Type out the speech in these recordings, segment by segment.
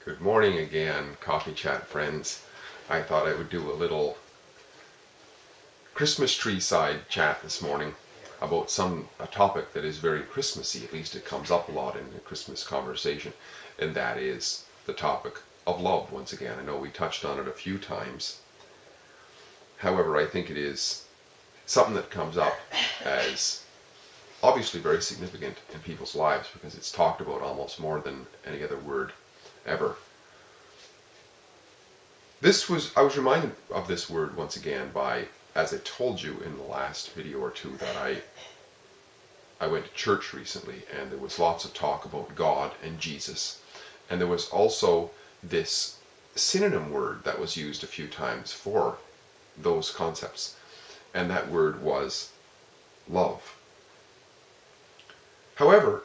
Good morning again, Coffee Chat friends. I thought I would do a little Christmas tree side chat this morning about a topic that is very Christmassy. At least it comes up a lot in the Christmas conversation, and that is the topic of love. Once again, I know we touched on it a few times. However, I think it is something that comes up as obviously very significant in people's lives because it's talked about almost more than any other word ever. I was reminded of this word once again by, as I told you in the last video or two, that I went to church recently and there was lots of talk about God and Jesus. And there was also this synonym word that was used a few times for those concepts. And that word was love. However,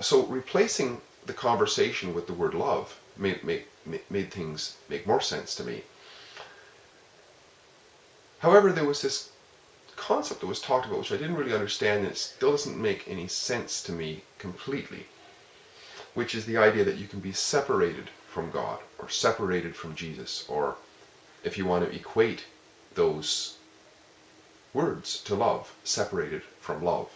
so replacing the conversation with the word love made things make more sense to me. However, there was this concept that was talked about which I didn't really understand, and it still doesn't make any sense to me completely, which is the idea that you can be separated from God or separated from Jesus, or if you want to equate those words to love, separated from love.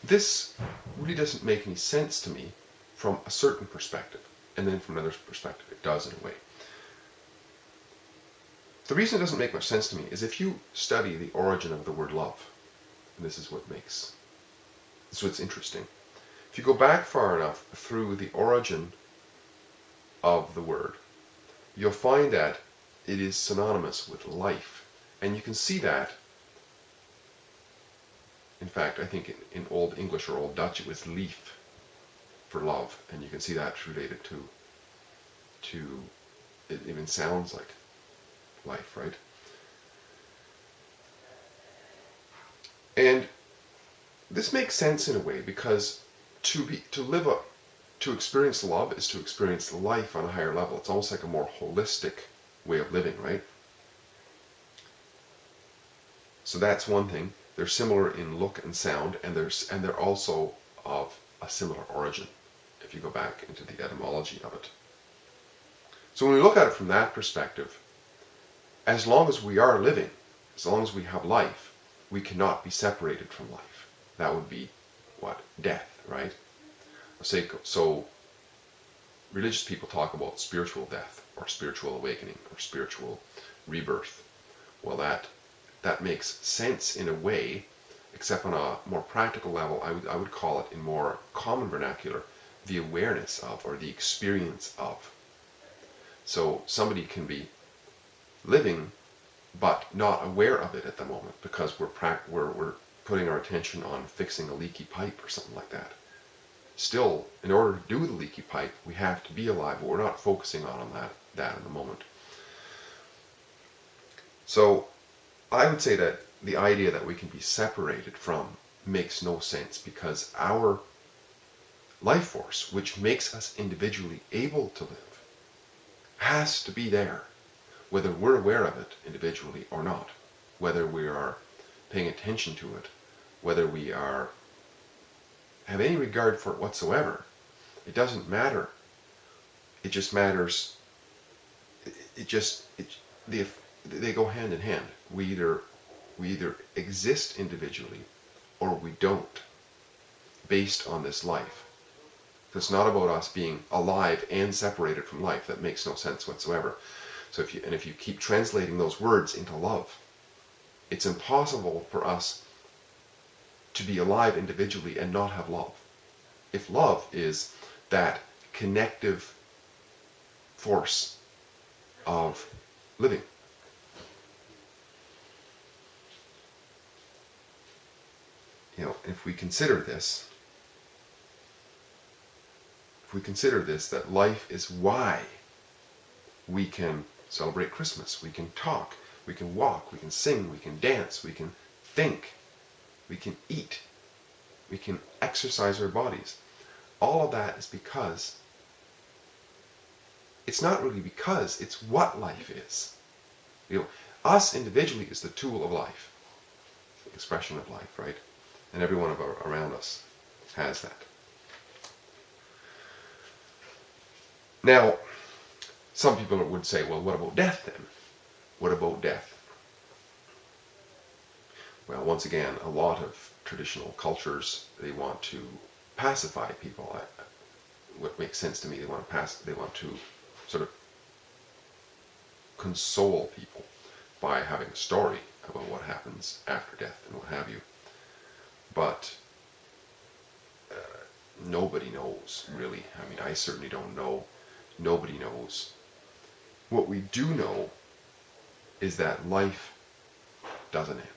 This really doesn't make any sense to me from a certain perspective, and then from another perspective it does in a way. The reason it doesn't make much sense to me is if you study the origin of the word love, and this is what's interesting. If you go back far enough through the origin of the word, you'll find that it is synonymous with life, and you can see that. In fact, I think in Old English or Old Dutch it was lief for love, and you can see that related to it even sounds like life, right? And this makes sense in a way because to experience love is to experience life on a higher level. It's almost like a more holistic way of living, right? So that's one thing. They're similar in look and sound, and they're also of a similar origin if you go back into the etymology of it. So when we look at it from that perspective, as long as we are living, as long as we have life, we cannot be separated from life. That would be what? Death, right? So religious people talk about spiritual death or spiritual awakening or spiritual rebirth. Well, that makes sense in a way, except on a more practical level. I would call it, in more common vernacular, the awareness of, or the experience of. So somebody can be living but not aware of it at the moment because we're putting our attention on fixing a leaky pipe or something like that. Still, in order to do the leaky pipe, we have to be alive, but we're not focusing on that in the moment. So I would say that the idea that we can be separated from makes no sense, because our life force, which makes us individually able to live, has to be there, whether we're aware of it individually or not, whether we are paying attention to it, whether we have any regard for it whatsoever. It doesn't matter. It just matters. They go hand in hand. We either exist individually or we don't, based on this life. It's not about us being alive and separated from life. That makes no sense whatsoever. So if you keep translating those words into love, it's impossible for us to be alive individually and not have love. If love is that connective force of living. If we consider this, that life is why we can celebrate Christmas, we can talk, we can walk, we can sing, we can dance, we can think, we can eat, we can exercise our bodies. All of that is because, it's not really because, it's what life is. Us individually is the tool of life, the expression of life, right? And everyone around us has that. Now, some people would say, well, what about death then? What about death? Well, once again, a lot of traditional cultures, they want to pacify people. What makes sense to me, they want to sort of console people by having a story about what happens after death and what have you. But nobody knows, really. I mean, I certainly don't know. Nobody knows. What we do know is that life doesn't end.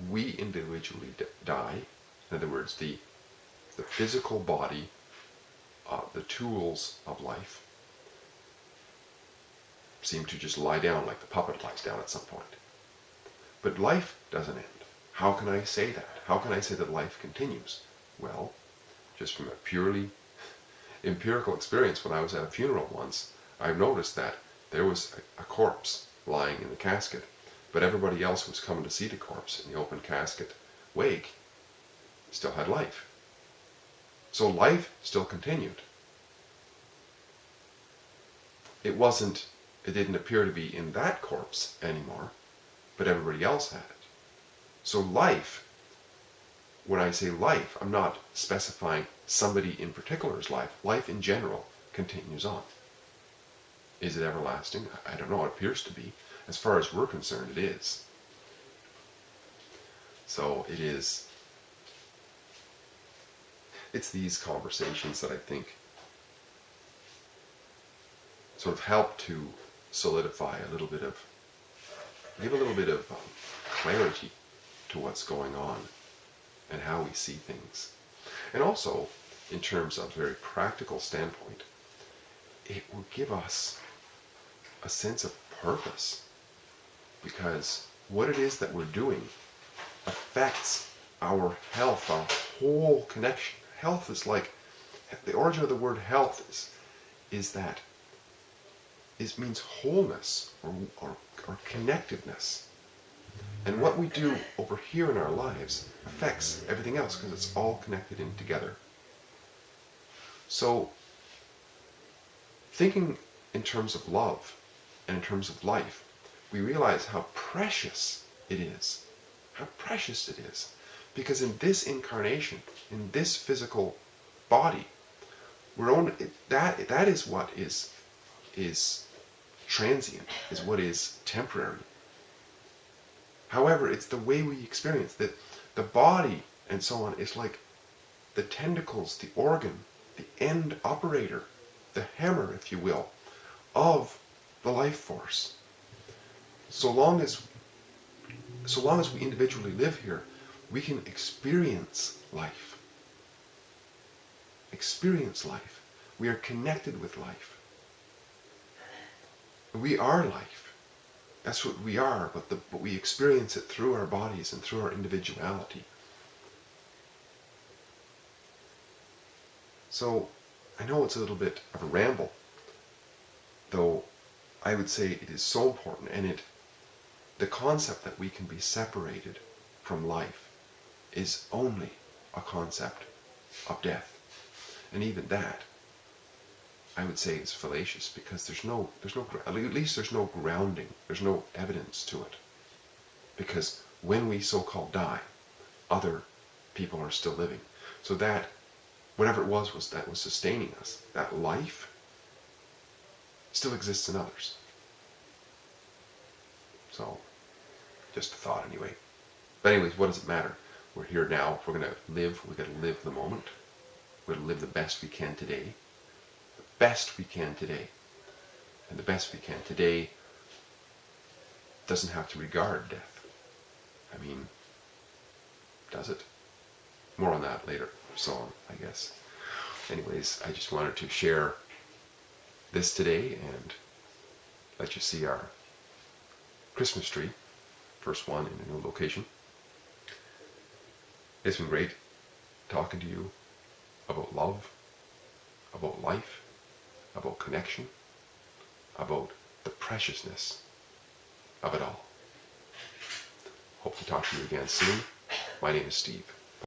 We individually die. In other words, the physical body, the tools of life, seem to just lie down like the puppet lies down at some point. But life doesn't end. How can I say that? How can I say that life continues? Well, just from a purely empirical experience, when I was at a funeral once, I've noticed that there was a corpse lying in the casket, but everybody else who was coming to see the corpse in the open casket wake still had life. So life still continued. It didn't appear to be in that corpse anymore, but everybody else had it. So life, when I say life, I'm not specifying somebody in particular's life. Life in general continues on. Is it everlasting? I don't know. It appears to be. As far as we're concerned, it is. So it is. It's these conversations that I think sort of help to solidify give a little bit of clarity to what's going on and how we see things. And also, in terms of a very practical standpoint, it will give us a sense of purpose, because what it is that we're doing affects our health, our whole connection. Health is like, the origin of the word health means wholeness or connectedness. And what we do over here in our lives affects everything else, because it's all connected in together. So, thinking in terms of love and in terms of life, we realize how precious it is. How precious it is. Because in this incarnation, in this physical body, that is what is transient, is what is temporary. However, it's the way we experience that the body and so on is like the tentacles, the organ, the end operator, the hammer, if you will, of the life force. So long as we individually live here, we can experience life. Experience life. We are connected with life. We are life. That's what we are, but we experience it through our bodies and through our individuality. So, I know it's a little bit of a ramble, though I would say it is so important, and the concept that we can be separated from life is only a concept of death. And even that, I would say, is fallacious, because at least there's no grounding, there's no evidence to it. Because when we so-called die, other people are still living. So that, whatever it was that was sustaining us, that life, still exists in others. So, just a thought anyway. But anyways, what does it matter? We're here now. If we're going to live, we've got to live the moment. We're going to live the best we can today. The best we can today. And the best we can today doesn't have to regard death. I mean, does it? More on that later, so on, I guess. Anyways, I just wanted to share this today and let you see our Christmas tree. First one in a new location. It's been great talking to you about love, about life, about connection, about the preciousness of it all. Hope to talk to you again soon. My name is Steve.